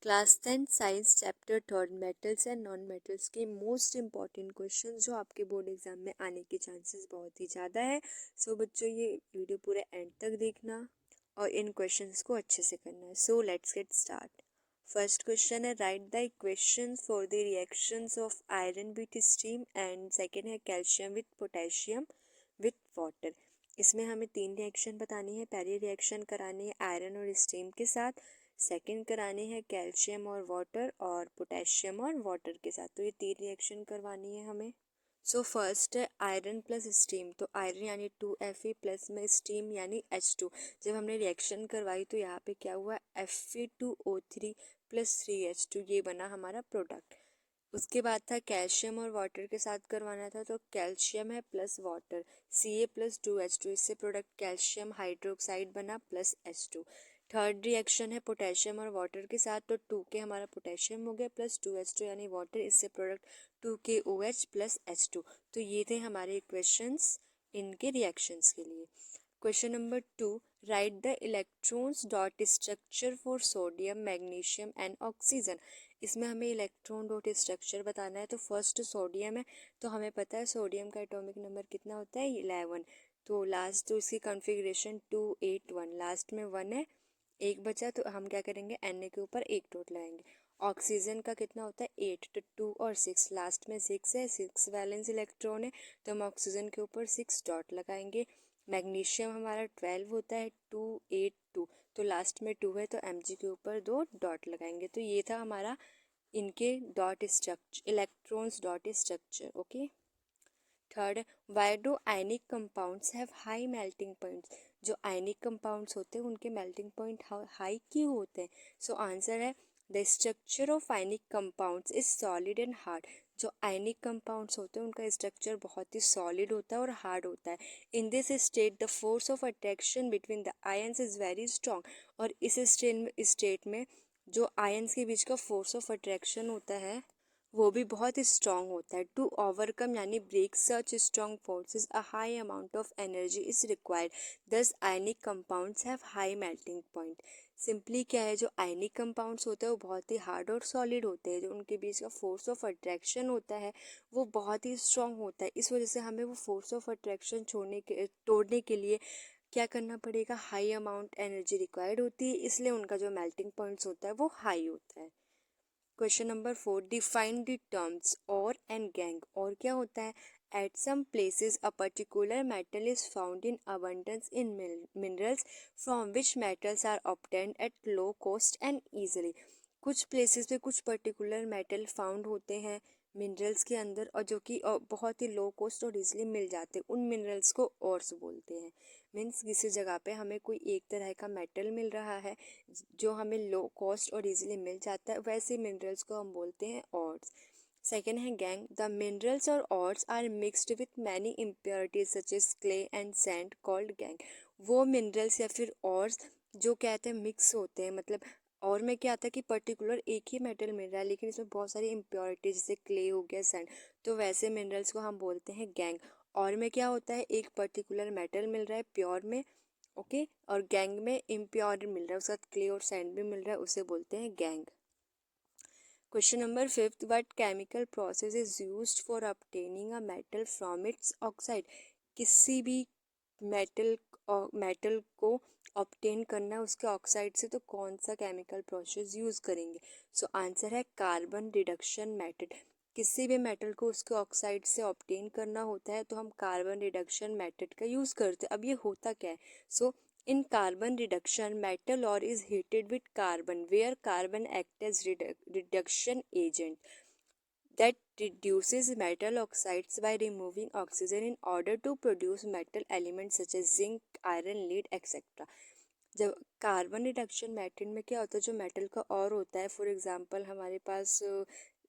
Class 10 science chapter third metals and non metals के most important question जो आपके board exam में आने के चांसेस बहुत ही ज़्यादा है। सो बच्चों ये वीडियो पूरे एंड तक देखना और इन क्वेश्चंस को अच्छे से करना है। So let's get start. First question है write the equations for the reactions of iron with steam and second है calcium with potassium with water. इसमें हमें 3 रिएक्शन बतानी है। पहली रिएक्शन करानी है आयरन और स्टीम के साथ, सेकंड करानी है कैल्शियम और वाटर और पोटेशियम और वाटर के साथ। तो ये 3 रिएक्शन करवानी है हमें। सो फर्स्ट है आयरन प्लस स्टीम। तो आयरन यानी 2Fe प्लस में स्टीम यानी H2। जब हमने रिएक्शन करवाई तो यहाँ पे क्या हुआ, Fe2O3 प्लस 3H2 ये बना हमारा प्रोडक्ट। उसके बाद था कैल्शियम और वाटर के साथ करवाना था, तो कैल्शियम है plus water Ca plus 2H2, इससे प्रोडक्ट कैल्शियम हाइड्रोक्साइड बना प्लस H2। थर्ड रिएक्शन है पोटेशियम और वाटर के साथ, तो 2K हमारा पोटेशियम हो गया प्लस 2H2 यानी वाटर, इससे प्रोडक्ट 2KOH प्लस H2। तो ये थे हमारे इक्वेशंस इनके रिएक्शंस के लिए। Question number 2 right the electrons dot structure for sodium magnesium and oxygen. इसमें हमें इलेक्ट्रॉन डॉट स्ट्रक्चर बताना है। तो फर्स्ट सोडियम है, तो हमें पता है सोडियम का एटॉमिक नंबर कितना होता है 11। तो लास्ट तो इसकी कॉन्फ़िगरेशन 281, लास्ट में 1 है, एक बचा, तो हम क्या करेंगे Na के ऊपर एक डॉट लगाएंगे। ऑक्सीजन का कितना होता है 8, तो 2 और 6, लास्ट में 6 है, 6 वैलेंस इलेक्ट्रॉन है, तो हम ऑक्सीजन के ऊपर 6 डॉट लगाएंगे। मैग्नीशियम हमारा 12 होता है 282, तो लास्ट में 2 है, तो Mg के ऊपर 2 डॉट लगाएंगे। तो ये था हमारा इनके dot structure, electrons dot structure. Okay. Third, why do ionic compounds have high melting points. जो आयनिक कंपाउंड्स होते हैं उनके मेल्टिंग पॉइंट हाई क्यों होते हैं। सो आंसर है the structure of ionic compounds is solid and hard. जो ionic compounds होते हैं उनका स्ट्रक्चर बहुत ही सॉलिड होता है और हार्ड होता है। In this state the force of attraction between the ions is very strong. और इस स्टेट में जो आयंस के बीच का फोर्स ऑफ अट्रैक्शन होता है वो भी बहुत स्ट्रॉन्ग होता है। टू ओवरकम यानी break such strong forces a high amount of energy is required, thus ionic compounds have high melting point. Simply क्या है, जो आयनिक कंपाउंड्स होते हैं वो बहुत ही हार्ड और सॉलिड होते हैं। जो उनके बीच का फोर्स ऑफ अट्रैक्शन होता है वो बहुत ही स्ट्रॉन्ग होता है। इस वजह से हमें वो फोर्स ऑफ अट्रैक्शन तोड़ने के लिए क्या करना पड़ेगा, हाई अमाउंट एनर्जी रिक्वायर्ड होती है, इसलिए उनका जो मेल्टिंग पॉइंट्स होता है वो हाई होता है। Question number 4 define the terms ore and gangue. और क्या होता है, at some places a particular metal is found in abundance in minerals from which metals are obtained at low cost and easily. कुछ places पे कुछ particular metal found होते हैं minerals के अंदर, और जो कि बहुत ही लो कॉस्ट और इजीली मिल जाते हैं। उन मिनरल्स को ऑर्स बोलते हैं। मीन्स किसी जगह पे हमें कोई एक तरह का मेटल मिल रहा है जो हमें लो कॉस्ट और इजीली मिल जाता है, वैसे मिनरल्स को हम बोलते हैं ऑर्स। सेकेंड है गैंग। द मिनरल्स और ores are mixed with many impurities such as clay and sand called gangue. वो मिनरल्स या फिर ऑर्स जो कहते हैं मिक्स होते हैं, मतलब और में क्या आता है कि पर्टिकुलर एक ही मेटल मिल रहा है लेकिन इसमें बहुत सारी इम्प्योरिटीज जैसे क्ले हो गया, सैंड, तो वैसे मिनरल्स को हम बोलते हैं गैंग। और में क्या होता है, एक पर्टिकुलर मेटल मिल रहा है प्योर में, ओके, और गैंग में इम्प्योर मिल रहा है, उसके साथ क्ले और सैंड भी मिल रहा है, उसे बोलते हैं gang. Question number 5 what chemical process is used for obtaining a metal from its oxide. किसी भी मेटल को ऑब्टेन करना है उसके ऑक्साइड से, तो कौन सा केमिकल प्रोसेस यूज़ करेंगे। सो आंसर है कार्बन रिडक्शन मेथड। किसी भी मेटल को उसके ऑक्साइड से ऑब्टेन करना होता है तो हम कार्बन रिडक्शन मेथड का यूज़ करते हैं। अब ये होता क्या है, सो in carbon reduction, metal ore is heated with carbon, where carbon acts as reduction agent that reduces metal oxides by removing oxygen in order to produce metal elements such as zinc, iron, lead, etc. जब carbon reduction method में क्या होता है, जो metal का और होता है, फॉर एग्जांपल हमारे पास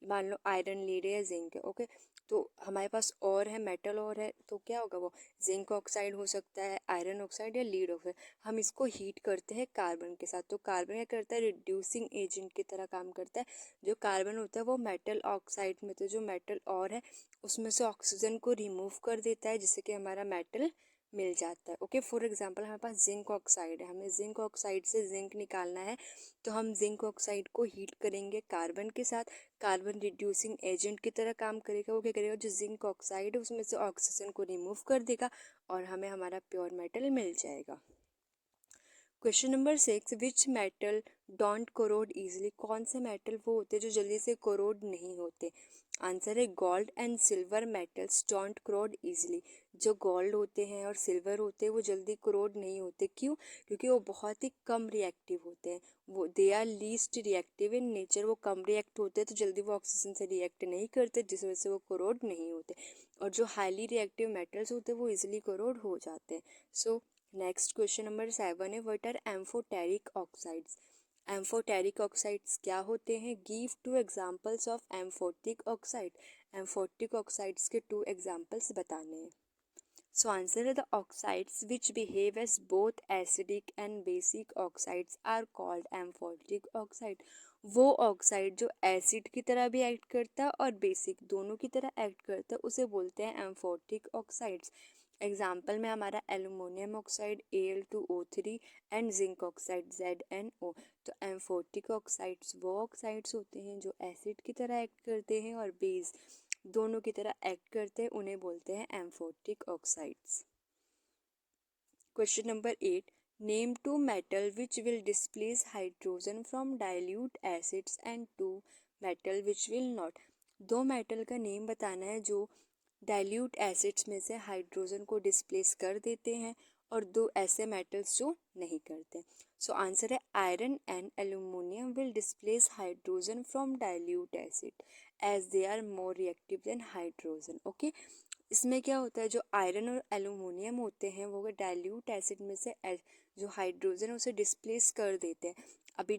मान लो आयरन, लीड है या जिंक है, ओके, तो हमारे पास और है, मेटल और है, तो क्या होगा, वो जिंक ऑक्साइड हो सकता है, आयरन ऑक्साइड या लीड ऑक्साइड। हम इसको हीट करते हैं कार्बन के साथ, तो कार्बन क्या करता है, रिड्यूसिंग एजेंट की तरह काम करता है। जो कार्बन होता है वो मेटल ऑक्साइड में, तो जो मेटल और है उसमें से ऑक्सीजन को रिमूव कर देता है जिससे कि हमारा मेटल मिल जाता है। ओके, फॉर एग्जांपल हमारे पास जिंक ऑक्साइड है, हमें जिंक ऑक्साइड से जिंक निकालना है, तो हम जिंक ऑक्साइड को हीट करेंगे कार्बन के साथ, कार्बन रिड्यूसिंग एजेंट की तरह काम करेगा। वो क्या करेगा, जो जिंक ऑक्साइड है उसमें से ऑक्सीजन को रिमूव कर देगा और हमें हमारा प्योर मेटल मिल जाएगा। Question number 6, which metal don't corrode easily, कौन से मेटल वो होते हैं जो जल्दी से कोरोड नहीं होते। आंसर है gold and silver metals don't corrode easily. जो गोल्ड होते हैं और सिल्वर होते हैं वो जल्दी कोरोड नहीं होते। क्यों? क्योंकि वो बहुत ही कम रिएक्टिव होते हैं, वो they are least reactive in nature, वो कम रिएक्ट होते हैं तो जल्दी वो ऑक्सीजन से रिएक्ट नहीं करते, जिस वजह से वो कोरोड नहीं होते। और जो हाईली रिएक्टिव मेटल्स होते हैं वो इजिली कोरोड हो जाते हैं। सो नेक्स्ट क्वेश्चन नंबर 7 है, what are amphoteric oxides. Amphoteric oxides क्या होते हैं? Give 2 examples of amphoteric oxide. Amphoteric oxides के 2 एग्जांपल्स बताने हैं। सो आंसर है the oxides which behave as both acidic and basic oxides are called amphoteric oxide. वो oxide जो acid की तरह भी एक्ट करता है और बेसिक दोनों की तरह एक्ट करता है उसे बोलते हैं एम्फोटिक ऑक्साइड्स। एग्जाम्पल में हमारा aluminium oxide Al2O3 and zinc oxide ZnO। तो एम्फोटिक ऑक्साइड्स वो ऑक्साइड्स होते हैं जो एसिड की तरह एक्ट करते हैं और बेस दोनों की तरह एक्ट करते हैं, उन्हें बोलते हैं amphoteric oxides. Question number 8, name 2 metal which will displace hydrogen from dilute acids and 2 metal which will not. 2 metal का नेम बताना है जो डाइल्यूट एसिड्स में से हाइड्रोजन को डिस्प्लेस कर देते हैं और 2 ऐसे मेटल्स जो नहीं करते। सो आंसर है iron and aluminium will displace hydrogen from dilute acid as they are more reactive than hydrogen. Okay, इसमें क्या होता है, जो आयरन और एल्यूमिनियम होते हैं वो डाइल्यूट एसिड में से जो हाइड्रोजन है उसे डिस्प्लेस कर देते हैं। अभी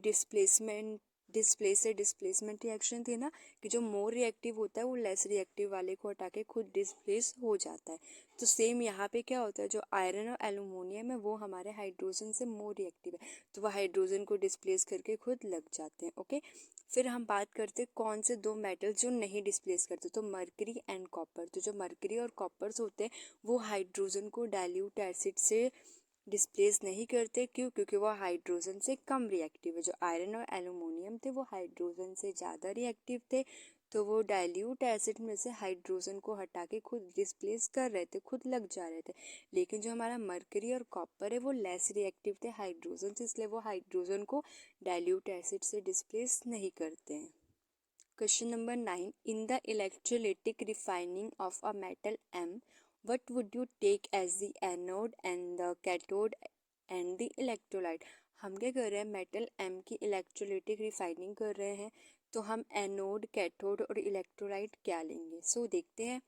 डिस्प्लेसमेंट रिएक्शन थी ना, कि जो मोर रिएक्टिव होता है वो लेस रिएक्टिव वाले को हटा के खुद डिस्प्लेस हो जाता है। तो सेम यहाँ पे क्या होता है, जो आयरन और एल्यूमिनियम है वो हमारे हाइड्रोजन से मोर रिएक्टिव है, तो वह हाइड्रोजन को डिस्प्लेस करके खुद लग जाते हैं। ओके, फिर हम बात करते हैं कौन से 2 मेटल्स जो नहीं डिस्प्लेस करते। तो मरकरी एंड कॉपर। तो जो मरकरी और कॉपर्स होते हैं वो हाइड्रोजन को डाइल्यूट एसिड से डिस्प्लेस नहीं करते। क्यों? क्योंकि वो हाइड्रोजन से कम रिएक्टिव है। जो आयरन और एल्यूमिनियम थे वो हाइड्रोजन से ज़्यादा रिएक्टिव थे, तो वो डाइल्यूट एसिड में से हाइड्रोजन को हटा के खुद डिस्प्लेस कर रहे थे, खुद लग जा रहे थे। लेकिन जो हमारा मरकरी और कॉपर है वो लेस रिएक्टिव थे हाइड्रोजन से, इसलिए वो हाइड्रोजन को डाइल्यूट एसिड से डिस्प्लेस नहीं करते हैं। Question number 9, in the electrolytic refining of a metal M, what would you take as the anode and the cathode and the electrolyte। हम क्या कर रहे हैं, मेटल M की इलेक्ट्रोलिटिक रिफाइनिंग कर रहे हैं, तो हम एनोड, कैथोड और इलेक्ट्रोलाइट क्या लेंगे। सो देखते हैं।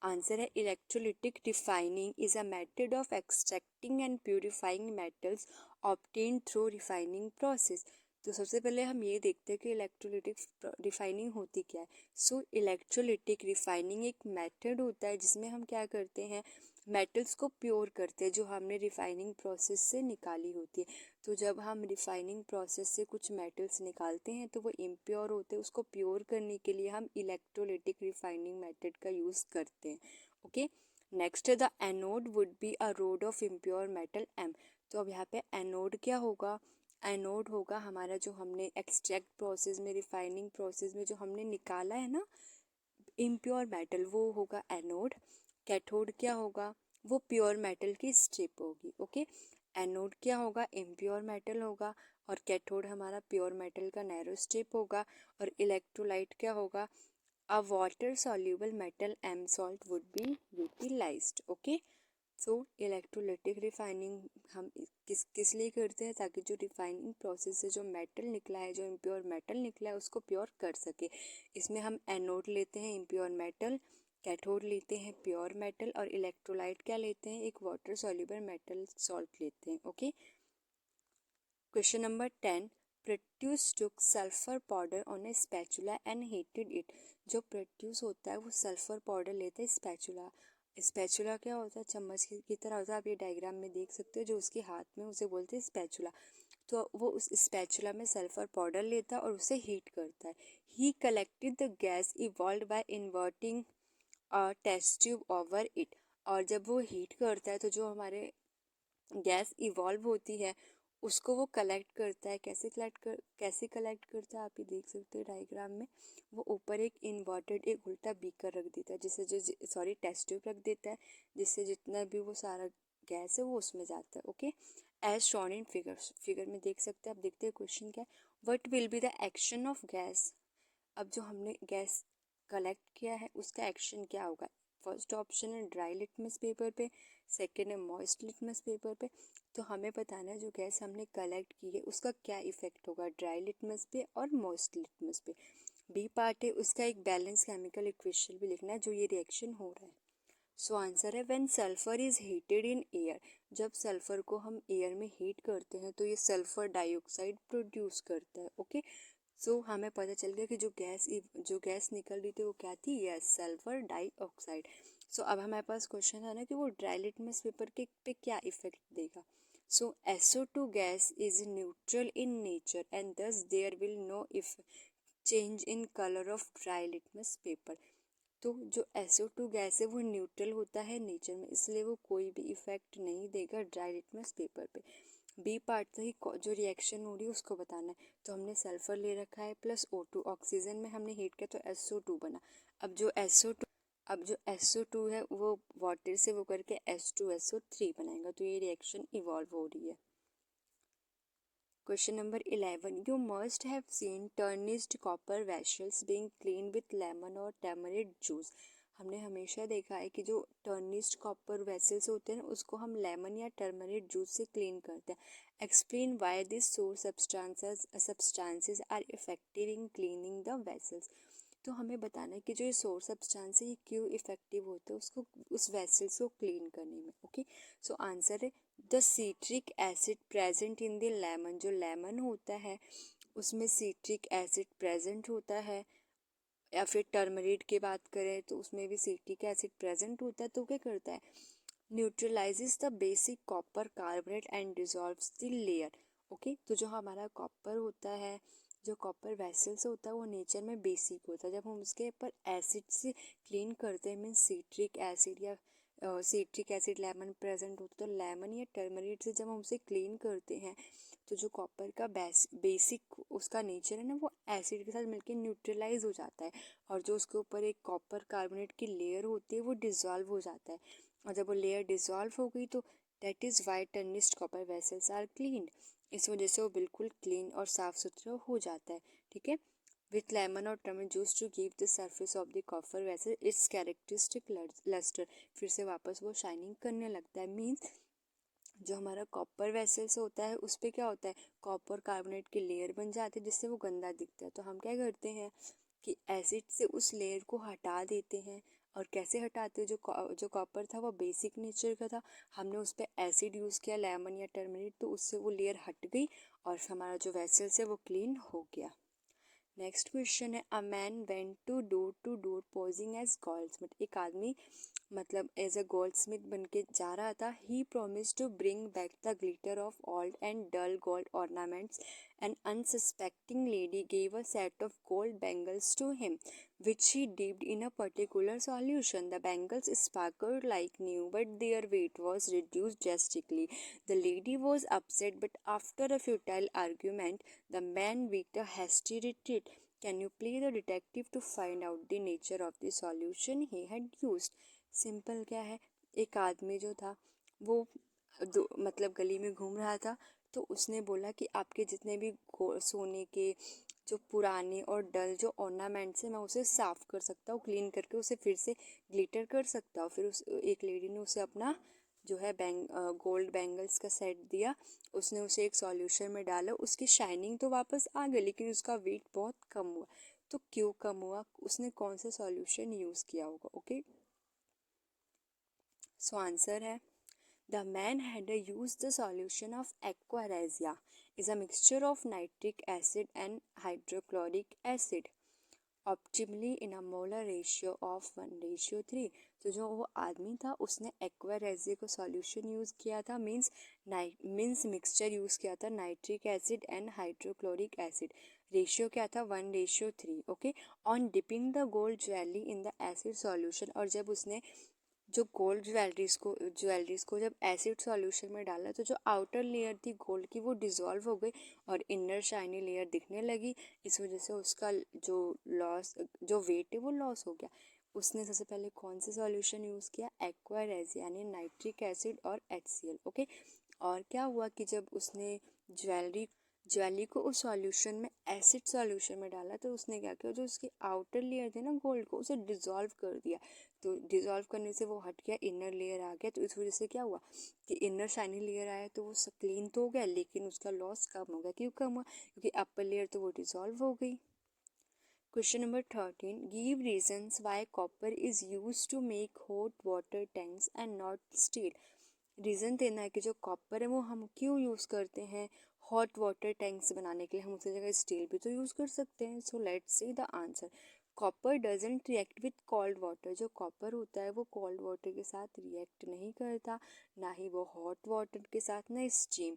आंसर है electrolytic refining is a method of extracting and purifying metals obtained through refining process. तो सबसे पहले हम ये देखते हैं कि इलेक्ट्रोलिटिक रिफाइनिंग होती क्या है। सो इलेक्ट्रोलिटिक रिफाइनिंग एक मेथड होता है जिसमें हम क्या करते हैं, मेटल्स को प्योर करते हैं जो हमने रिफाइनिंग प्रोसेस से निकाली होती है। तो जब हम रिफाइनिंग प्रोसेस से कुछ मेटल्स निकालते हैं तो वो इम्प्योर होते हैं, उसको प्योर करने के लिए हम इलेक्ट्रोलिटिक रिफाइनिंग मेथड का यूज़ करते हैं। Okay, next the anode would be a road of impure metal M। तो अब यहाँ पे एनोड क्या होगा, एनोड होगा हमारा जो हमने एक्सट्रैक्ट प्रोसेस में, रिफाइनिंग प्रोसेस में जो हमने निकाला है ना इम्प्योर मेटल, वो होगा एनोड। कैथोड क्या होगा, वो प्योर मेटल की स्ट्रिप होगी। ओके, एनोड क्या होगा, इम्प्योर मेटल होगा, और कैथोड हमारा प्योर मेटल का नैरो स्ट्रिप होगा। और इलेक्ट्रोलाइट क्या होगा, a water soluble metal M salt would be utilized. Okay, so electrolytic refining हम किस लिए करते हैं, ताकि जो रिफाइनिंग प्रोसेस से जो मेटल निकला है, जो इम्प्योर मेटल निकला है उसको प्योर कर सके। इसमें हम एनोड लेते हैं इम्प्योर मेटल, कैथोड लेते हैं प्योर मेटल, और इलेक्ट्रोलाइट क्या लेते हैं, एक वाटर सॉल्यूबल मेटल सॉल्ट लेते हैं। Okay, question number 10, Pratyush took sulphur powder on a spatula and heated it. जो प्रोट्यूस होता है वो सल्फर पाउडर लेते हैं स्पैचुला। स्पैचुला क्या होता है, चम्मच की तरह होता है, आप ये डायग्राम में देख सकते हो, जो उसके हाथ में उसे बोलते हैं स्पैचुला। तो वो उस स्पैचुला में सल्फर पाउडर लेता है और उसे हीट करता है। He collected the gas evolve by inverting test tube over it. और जब वो हीट करता है तो जो हमारे गैस इवॉल्व होती है उसको वो कलेक्ट करता है। कैसे कलेक्ट करता है आप ये देख सकते हो डायग्राम में। वो ऊपर एक इन्वर्टेड एक उल्टा बीकर रख देता है, जिससे जो टेस्ट ट्यूब रख देता है, जिससे जितना भी वो सारा गैस है वो उसमें जाता है। Okay, as shown in figure में देख सकते हैं। आप देखते हैं क्वेश्चन क्या है, what will be the action of gas. अब जो हमने गैस कलेक्ट किया है उसका एक्शन क्या होगा। फर्स्ट ऑप्शन है ड्राई लिटमस पेपर पे, सेकेंड है मॉइस्ट लिटमस पेपर पे। तो हमें बताना है जो गैस हमने कलेक्ट की है उसका क्या इफेक्ट होगा ड्राई लिटमस पे और मॉइस्ट लिटमस पे। बी पार्ट है उसका एक बैलेंस केमिकल इक्वेशन भी लिखना है जो ये रिएक्शन हो रहा है। सो आंसर है when sulphur is heated in air. जब सल्फर को हम एयर में हीट करते हैं तो ये सल्फर डाइऑक्साइड प्रोड्यूस करता है। ओके, सो हमें पता चल गया कि जो गैस निकल रही थी वो क्या थी, यस सल्फर डाइऑक्साइड। सो अब हमारे पास क्वेश्चन है ना कि वो ड्राई लिटमस पेपर के पे क्या इफेक्ट देगा। So SO2 gas is neutral in nature and thus there will no if change in colour of dry litmus paper. तो जो SO2 गैस है वो न्यूट्रल होता है नेचर में, इसलिए वो कोई भी इफेक्ट नहीं देगा ड्राई लिटमस पेपर पे। बी पार्ट से जो रिएक्शन हो रही है उसको बताना है। तो हमने सल्फर ले रखा है प्लस O2, ऑक्सीजन में हमने हीट किया तो SO2 बना। अब जो SO2 है वो वाटर से वो करके H2SO3 बनाएगा, तो ये रिएक्शन इवॉल्व हो रही है। Question number 11. You must have seen tarnished copper vessels being cleaned with lemon or tamarind juice. हमने हमेशा देखा है कि जो टर्निस्ड कॉपर वेसल्स होते हैं उसको हम लेमन या टर्मरिक जूस से क्लीन करते हैं। Explain why this sour substances are effective in cleaning the vessels. तो हमें बताना है कि जो ये सोर्स सब्सटेंस है ये क्यों इफेक्टिव होते हैं उसको उस वेसल्स को क्लीन करने में। ओके, सो आंसर है the citric acid present in the lemon. जो लेमन होता है उसमें सिट्रिक एसिड प्रेजेंट होता है, या फिर टर्मरिक की बात करें तो उसमें भी सिट्रिक एसिड प्रेजेंट होता है। तो क्या करता है, neutralises the basic copper carbonate and dissolves the layer. Okay, तो जो हमारा कॉपर होता है, जो कॉपर वेसल्स होता है वो नेचर में बेसिक होता है। जब हम उसके ऊपर एसिड से क्लीन करते हैं मीन्स सिट्रिक एसिड या सिट्रिक एसिड लेमन प्रेजेंट होता है, तो लेमन या टर्मरिक से जब हम उसे क्लीन करते हैं तो जो कॉपर का बेसिक उसका नेचर है ना वो एसिड के साथ मिलकर न्यूट्रलाइज हो जाता है, और जो उसके ऊपर एक कॉपर कार्बोनेट की लेयर होती है वो डिजॉल्व हो जाता है। और जब वो लेयर डिजॉल्व हो गई तो that is why tarnished copper vessels are cleaned. इस वजह से वो बिल्कुल क्लीन और साफ सुथरा हो जाता है। ठीक है, विथ लेमन और turmeric juice to give the surface of the copper vessel its characteristic lustre. फिर से वापस वो शाइनिंग करने लगता है। मीन्स जो हमारा कॉपर वेसल्स होता है उस पर क्या होता है, कॉपर कार्बोनेट की लेयर बन जाती है जिससे वो गंदा दिखता है। तो हम क्या करते हैं कि एसिड से उस लेयर को हटा देते हैं। और कैसे हटाते हैं, जो कॉपर था वो बेसिक नेचर का था, हमने उस पर एसिड यूज़ किया लेमन या टर्मरिक, तो उससे वो लेयर हट गई और हमारा जो वेसल्स है वो क्लीन हो गया। नेक्स्ट क्वेश्चन है, a man went to door posing as goldsmith. एक आदमी मतलब एज अ गोल्ड स्मिथ बन के जा रहा था। He promise to bring back the glitter of old and dull gold ornaments. An unsuspecting lady gave a set of gold bangles to him which he dipped in a particular solution. The bangles sparkled like new, but their weight was reduced drastically. The lady was upset, but after a futile argument, the man beat a hasty retreat. Can you play the detective to find out the nature of the solution he had used? Simple क्या है, एक आदमी जो था वो मतलब गली में घूम रहा था, तो उसने बोला कि आपके जितने भी सोने के जो पुराने और डल जो ऑर्नामेंट्स है मैं उसे साफ़ कर सकता हूँ, क्लीन करके उसे फिर से ग्लिटर कर सकता हूँ। फिर उस एक लेडी ने उसे अपना जो है गोल्ड बैंगल्स का सेट दिया। उसने उसे एक सॉल्यूशन में डाला, उसकी शाइनिंग तो वापस आ गई लेकिन उसका वेट बहुत कम हुआ। तो क्यों कम हुआ, उसने कौन सा सॉल्यूशन यूज़ किया होगा। ओके, सो आंसर है the man had used the solution of aquaresia is a mixture of nitric acid and hydrochloric acid optimally in a molar ratio of 1:3। तो जो वो आदमी था उसने एक्वारेजिया को सॉल्यूशन यूज़ किया था, मीन्स मिक्सचर यूज़ किया था nitric acid and hydrochloric acid. Ratio क्या था, 1:3। Okay, on dipping the gold jewellery in the acid solution. और जब उसने जो गोल्ड ज्वेलरीज को जब एसिड सॉल्यूशन में डाला तो जो आउटर लेयर थी गोल्ड की वो डिज़ोल्व हो गई और इनर शाइनी लेयर दिखने लगी। इस वजह से उसका जो वेट है वो लॉस हो गया। उसने सबसे पहले कौन सा सॉल्यूशन यूज़ किया, एक्वा रेजिन यानी नाइट्रिक एसिड और HCl। ओके, और क्या हुआ कि जब उसने ज्वेलरी को उस सॉल्यूशन में एसिड सॉल्यूशन में डाला तो उसने क्या किया, जो उसकी आउटर लेयर थी ना गोल्ड को, उसे डिज़ोल्व कर दिया। तो डिज़ोल्व करने से वो हट गया, इनर लेयर आ गया। तो इस वजह से क्या हुआ कि इनर शाइनी लेयर आया तो वो क्लीन तो हो गया लेकिन उसका लॉस कम हो गया। क्यों कम हुआ, क्योंकि अपर लेयर तो वो डिज़ोल्व हो गई। Question number 13. Give reasons why copper is used to make hot water tanks and not steel. Reason देना है कि जो कॉपर है वो हम क्यों यूज़ करते हैं हॉट वाटर टैंक्स बनाने के लिए। हम उसकी जगह स्टील भी तो यूज़ कर सकते हैं। So let's see the answer. Copper doesn't react with cold water. जो कॉपर होता है वो कोल्ड वाटर के साथ रिएक्ट नहीं करता, ना ही वो हॉट वाटर के साथ, ना स्टीम।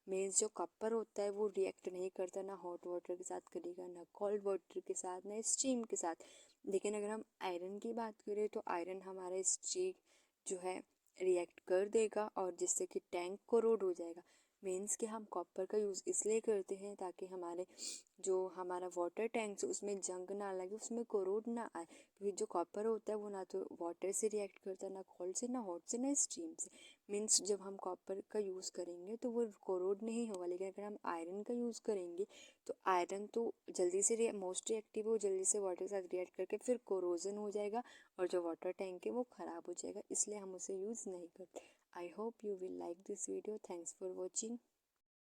मीन्स जो कॉपर होता है वो रिएक्ट नहीं करता, ना हॉट वाटर के साथ करेगा, ना कोल्ड वाटर के साथ, ना स्टीम के साथ। लेकिन अगर हम आयरन की बात करें तो आयरन हमारा स्टीम जो है रिएक्ट कर देगा और जिससे कि टैंक कोरोड हो जाएगा। मीन्स कि हम कॉपर का यूज़ इसलिए करते हैं ताकि हमारा वाटर टैंक्स उसमें जंग ना लगे, उसमें कोरोड ना आए। क्योंकि जो कॉपर होता है वो ना तो वाटर से रिएक्ट करता, ना कोल्ड से, ना हॉट से, ना स्टीम से। मीन्स जब हम कॉपर का यूज़ करेंगे तो वो कोरोड नहीं होगा। लेकिन अगर हम आयरन का यूज़ करेंगे तो आयरन तो जल्दी से मोस्ट रिएक्टिव हो, जल्दी से वाटर के साथ रिएक्ट करके फिर कोरोजन हो जाएगा और जो वाटर टैंक है वो ख़राब हो जाएगा, इसलिए हम उसे यूज़ नहीं करते। I hope you will like this video. Thanks for watching.